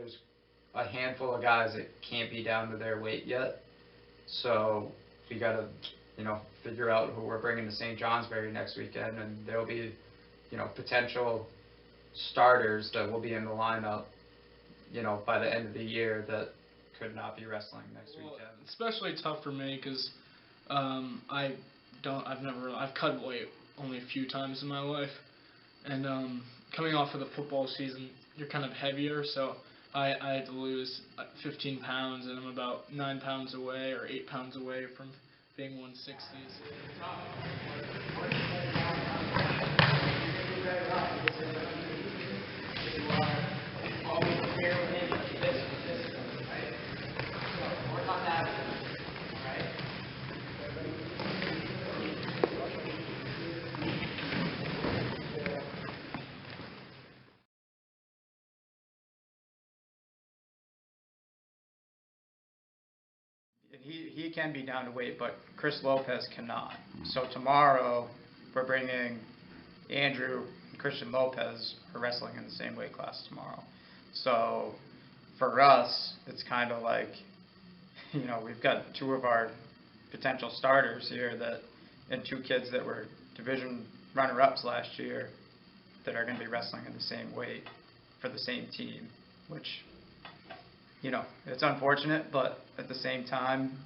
there's a handful of guys that can't be down to their weight yet. So we got to, figure out who we're bringing to St. Johnsbury next weekend, and there'll be, potential starters that will be in the lineup, by the end of the year that could not be wrestling next weekend. Especially tough for me because I've cut weight only a few times in my life, and coming off of the football season, you're kind of heavier, so I had to lose 15 pounds, and I'm about 9 pounds away or 8 pounds away from being 160s. He can be down to weight, but Chris Lopez cannot. So tomorrow we're bringing Andrew and Christian Lopez are wrestling in the same weight class tomorrow. So for us, it's kind of like, we've got two of our potential starters here and two kids that were division runner-ups last year that are going to be wrestling in the same weight for the same team, which, it's unfortunate, but at the same time,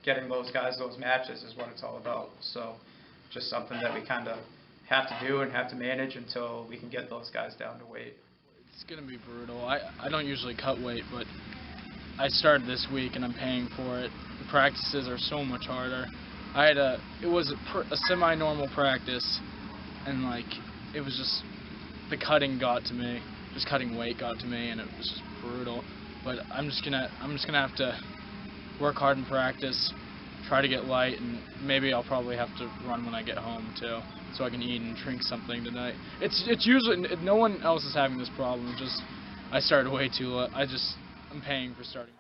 getting those guys those matches is what it's all about. So just something that we kind of have to do and have to manage until we can get those guys down to weight. It's going to be brutal. I don't usually cut weight, but I started this week and I'm paying for it. The practices are so much harder. It was a semi-normal practice, and it was just the cutting got to me. Just cutting weight got to me, and it was just brutal. But I'm just gonna have to work hard in practice, try to get light, and maybe I'll probably have to run when I get home too, so I can eat and drink something tonight. It's usually no one else is having this problem. Just I started way too late. I'm paying for starting.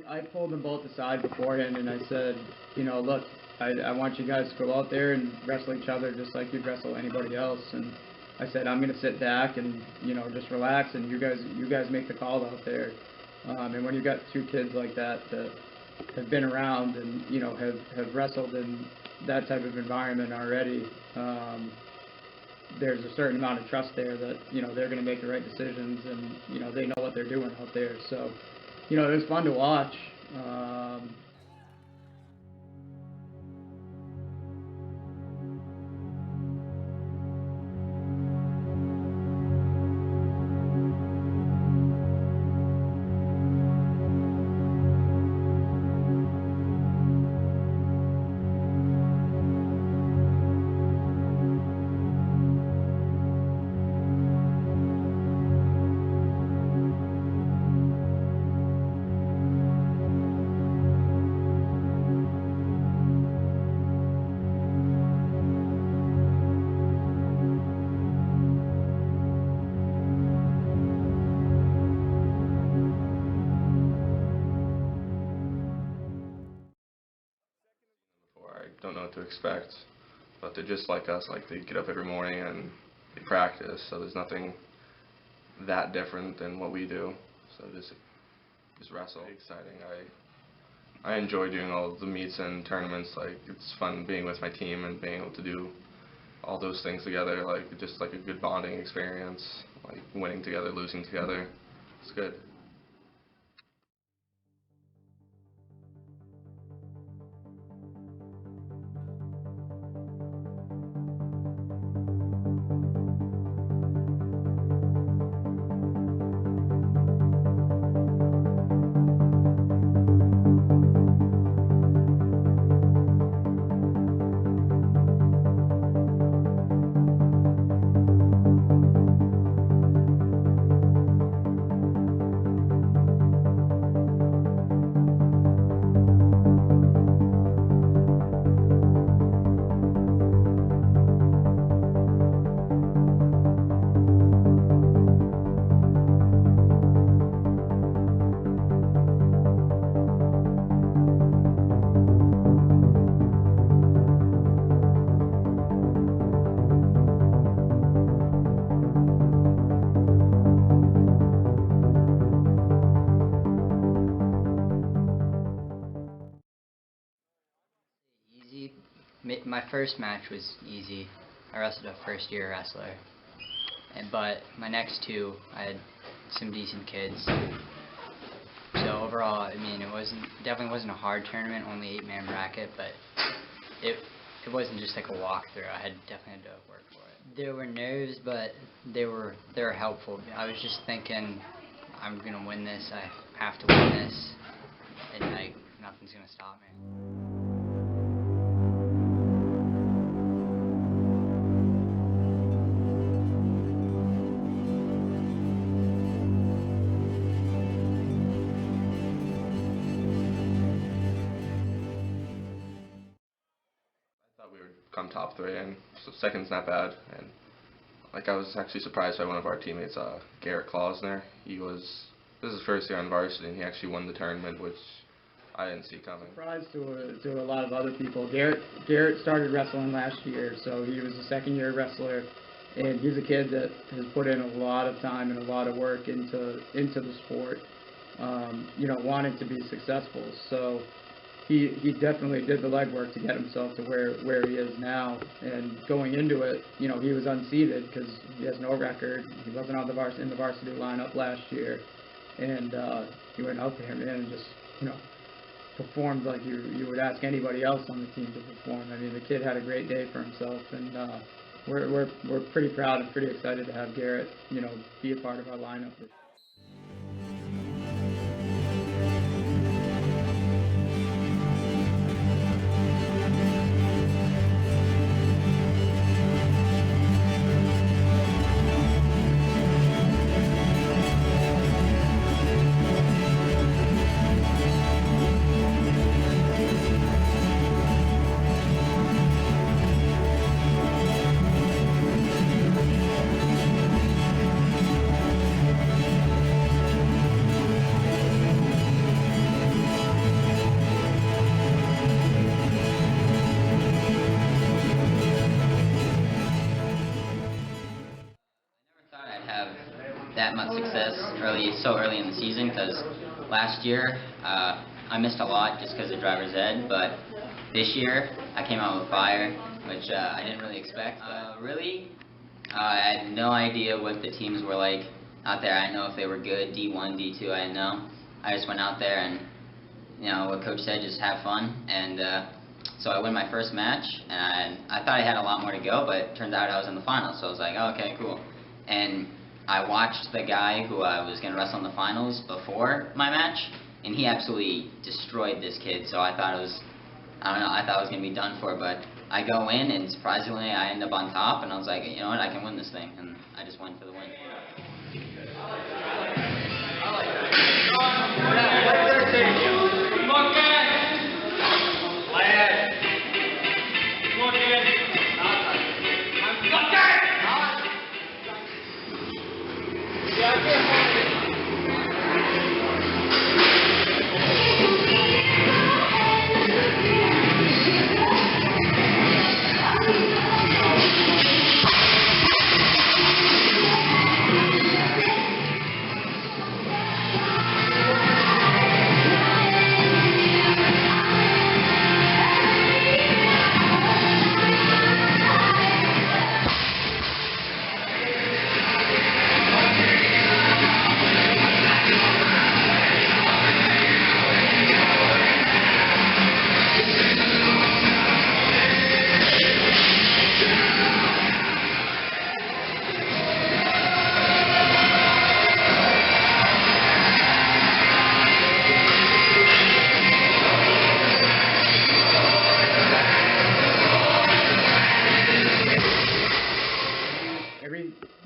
I pulled them both aside beforehand and I said, look, I want you guys to go out there and wrestle each other just like you'd wrestle anybody else. And I said, I'm going to sit back and, just relax, and you guys make the call out there. And when you've got two kids like that have been around and, have wrestled in that type of environment already, there's a certain amount of trust there that, they're going to make the right decisions, and, they know what they're doing out there. So, it was fun to watch. Don't know what to expect, but they're just like us. They get up every morning and they practice, so there's nothing that different than what we do. So just wrestle. Exciting. I enjoy doing all the meets and tournaments. It's fun being with my team and being able to do all those things together. Just a good bonding experience. like winning together, losing together. It's good. My first match was easy. I wrestled a first-year wrestler, but my next two, I had some decent kids. So overall, I mean, definitely wasn't a hard tournament, only 8-man bracket, but it wasn't just like a walkthrough. I definitely had to work for it. There were nerves, but they were helpful. I was just thinking, I'm gonna win this. I have to win this, and like nothing's gonna stop me. We would come top 3, and so second's not bad. And like I was actually surprised by one of our teammates, Garrett Klausner. This is his first year on varsity, and he actually won the tournament, which I didn't see coming. Surprise to a lot of other people. Garrett started wrestling last year, so he was a second-year wrestler, and he's a kid that has put in a lot of time and a lot of work into the sport, wanting to be successful. So he definitely did the legwork to get himself to where he is now. And going into it, he was unseeded because he has no record. He wasn't on in the varsity lineup last year, and he went out there, man, and just performed like you would ask anybody else on the team to perform. I mean, the kid had a great day for himself, and we're pretty proud and pretty excited to have Garrett, be a part of our lineup. That much success so early in the season, because last year I missed a lot just because of driver's ed, but this year I came out with fire, which I didn't really expect. I had no idea what the teams were like out there. I didn't know if they were good, D1, D2, I didn't know. I just went out there and, what Coach said, just have fun, and so I win my first match, and I thought I had a lot more to go, but it turned out I was in the finals, so I was like, oh, okay, cool. And I watched the guy who I was going to wrestle in the finals before my match, and he absolutely destroyed this kid, so I thought it was, I thought I was going to be done for, but I go in, and surprisingly, I end up on top, and I was like, you know what, I can win this thing, and I just went for the win.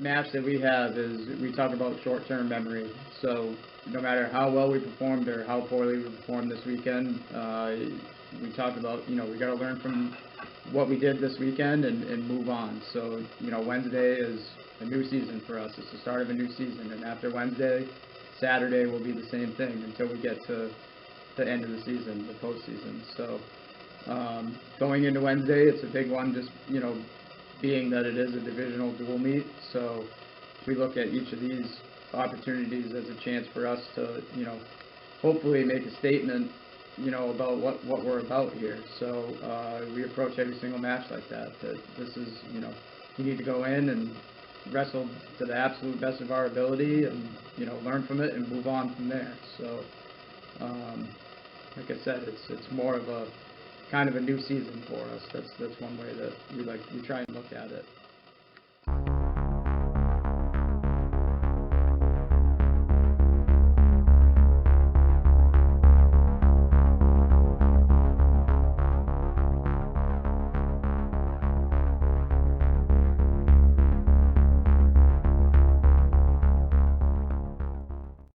match that we have is, we talk about short-term memory. So no matter how well we performed or how poorly we performed this weekend, we talked about, we got to learn from what we did this weekend and move on. So, Wednesday is a new season for us. It's the start of a new season. And after Wednesday, Saturday will be the same thing until we get to the end of the season, the postseason. So going into Wednesday, it's a big one, just, being that it is a divisional dual meet. So we look at each of these opportunities as a chance for us to, hopefully make a statement, about what we're about here. So we approach every single match like that this is, you need to go in and wrestle to the absolute best of our ability and, learn from it and move on from there. So, like I said, it's more of a kind of a new season for us. That's one way that we try and look at it.